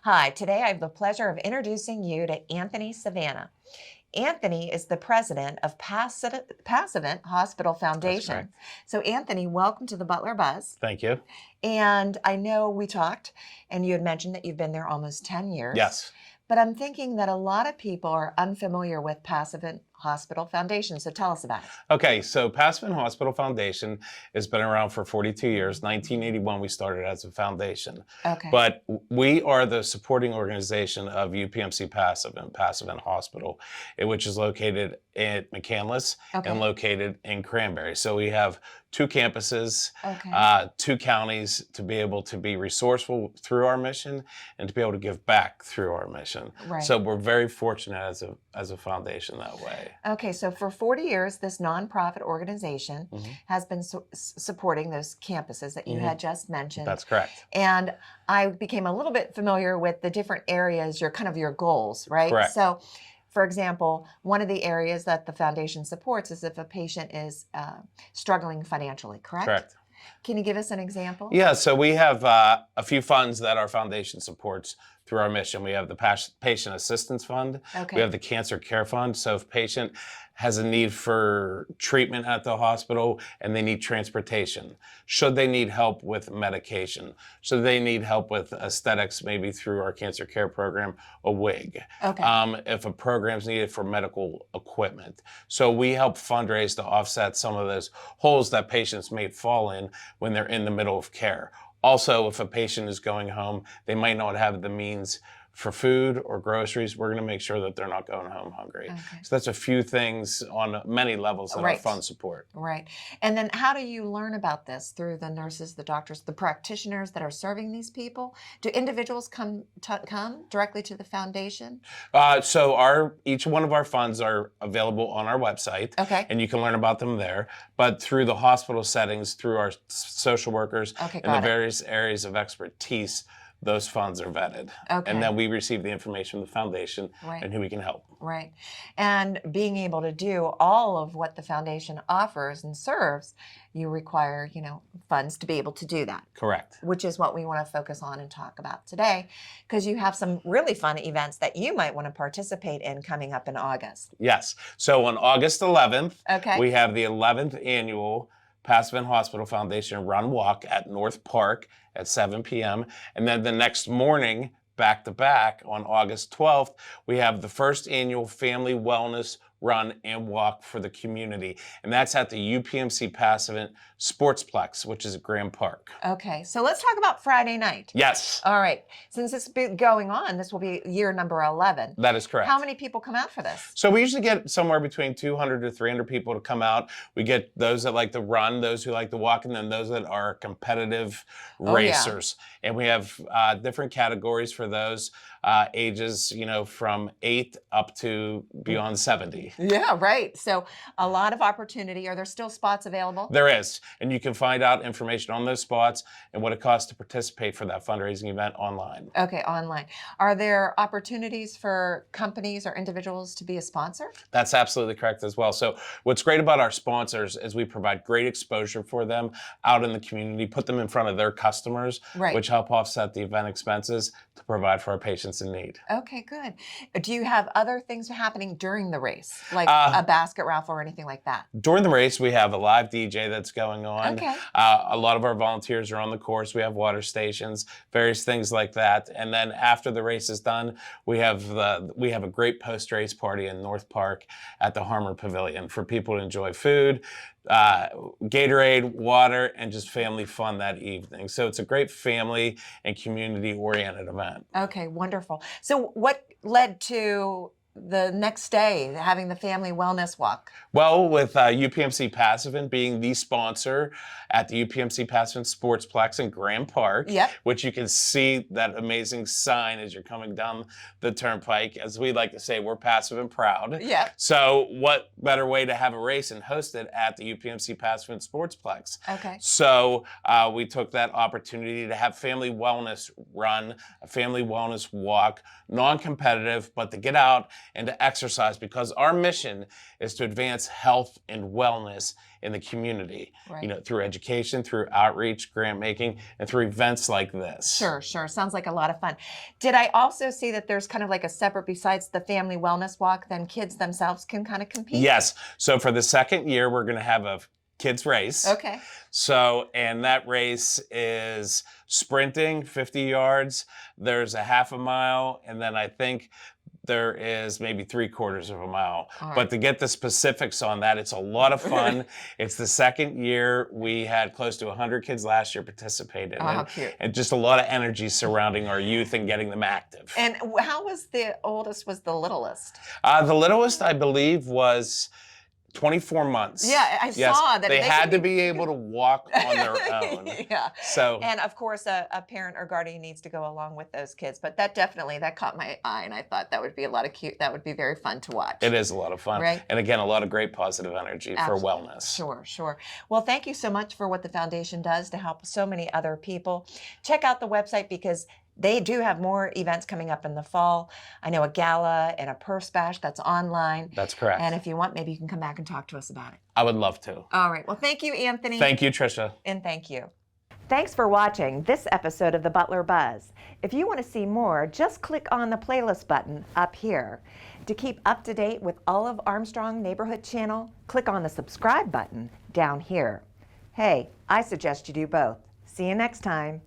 Hi, today I have the pleasure of introducing you to Anthony Savannah. Anthony is the president of Passavant Hospital That's Foundation. correct. So, Anthony, welcome to the Butler Buzz. Thank you. And I know we talked, and you had mentioned that you've been there almost 10 years. Yes. But I'm thinking that a lot of people are unfamiliar with Passavant Hospital Foundation. So, tell us about it. Okay, so Passavant Hospital Foundation has been around for 42 years. 1981, we started as a foundation. Okay. But we are the supporting organization of UPMC Passavant Hospital, which is located at McCandless and located in Cranberry. So we have two campuses, two counties to be able to be resourceful through our mission and to be able to give back through our mission. Right. So we're very fortunate as a foundation that way. Okay, so for 40 years, this nonprofit organization has been supporting those campuses that you had just mentioned. That's correct. And I became a little bit familiar with the different areas, your goals, right? Correct. So, for example, one of the areas that the foundation supports is if a patient is struggling financially, correct? Correct. Can you give us an example? Yeah, so we have a few funds that our foundation supports through our mission. We have the Patient Assistance Fund. We have the Cancer Care Fund. So if a patient has a need for treatment at the hospital and they need transportation, should they need help with medication, should they need help with aesthetics, maybe through our cancer care program, a wig, if a program's needed for medical equipment. So we help fundraise to offset some of those holes that patients may fall in when they're in the middle of care. Also, if a patient is going home, they might not have the means for food or groceries. We're going to make sure that they're not going home hungry. So that's a few things on many levels that our fund support. Right. And then how do you learn about this? Through the nurses, the doctors, the practitioners that are serving these people? Do individuals come directly to the foundation? So each one of our funds are available on our website. And you can learn about them there. But through the hospital settings, through our social workers and the various areas of expertise, those funds are vetted. And then we receive the information from the foundation and who we can help. Right. And being able to do all of what the foundation offers and serves, you require, funds to be able to do that. Correct. Which is what we want to focus on and talk about today, because you have some really fun events that you might want to participate in coming up in August. Yes. So on August 11th, we have the 11th annual Passavant Hospital Foundation Run Walk at North Park at 7 p.m. And then the next morning, back to back, on August 12th, we have the first annual Family Wellness Run and Walk for the community. And that's at the UPMC Passavant Sportsplex, which is at Graham Park. Okay, so let's talk about Friday night. Yes. All right. Since it's been going on, this will be year number 11. That is correct. How many people come out for this? So we usually get somewhere between 200 to 300 people to come out. We get those that like to run, those who like to walk, and then those that are competitive racers. And we have different categories for those ages, from 8 up to beyond 70. Yeah, right. So a lot of opportunity. Are there still spots available? There is. And you can find out information on those spots and what it costs to participate for that fundraising event online. Okay, online. Are there opportunities for companies or individuals to be a sponsor? That's absolutely correct as well. So what's great about our sponsors is we provide great exposure for them out in the community, put them in front of their customers, which help offset the event expenses to provide for our patients in need. Okay, good. Do you have other things happening during the race? Like a basket raffle or anything like that? During the race, we have a live DJ that's going on. A lot of our volunteers are on the course. We have water stations, various things like that. And then after the race is done, we have a great post-race party in North Park at the Harmer Pavilion for people to enjoy food, Gatorade, water, and just family fun that evening. So it's a great family and community-oriented event. Okay, wonderful. So what led to the next day, having the family wellness walk? Well, with UPMC Passavant being the sponsor at the UPMC Passavant Sportsplex in Graham Park, which you can see that amazing sign as you're coming down the turnpike. As we like to say, we're Passavant proud. So what better way to have a race and host it at the UPMC Passavant Sportsplex? So we took that opportunity to have family wellness run, a family wellness walk, non-competitive, but to get out and to exercise, because our mission is to advance health and wellness in the community, Right. Through education, through outreach, grant making, and through events like this. Sure. Sounds like a lot of fun. Did I also see that there's kind of like a separate, besides the family wellness walk, then kids themselves can kind of compete? Yes. So for the second year, we're going to have a kids race. Okay. So, and that race is sprinting 50 yards. There's a half a mile, and then I think there is maybe 3/4 of a mile. All right. But to get the specifics on that, it's a lot of fun. It's the second year. We had close to 100 kids last year participate in how it. cute. And just a lot of energy surrounding our youth and getting them active. And how was the oldest, was the littlest? The littlest, I believe, was 24 months. Yeah, I saw that. They had to be able to walk on their own. Yeah. So, And of course, a parent or guardian needs to go along with those kids. But that caught my eye, and I thought that would be that would be very fun to watch. it is a lot of fun. Right. And again, a lot of great positive energy for wellness. Sure. Well, thank you so much for what the foundation does to help so many other people. Check out the website, because they do have more events coming up in the fall. I know a gala and a purse bash that's online. That's correct. And if you want, maybe you can come back and talk to us about it. I would love to. All right. Well, thank you, Anthony. Thank you, Tricia. And thank you. Thanks for watching this episode of the Butler Buzz. If you want to see more, just click on the playlist button up here. To keep up to date with all of Armstrong Neighborhood Channel, click on the subscribe button down here. Hey, I suggest you do both. See you next time.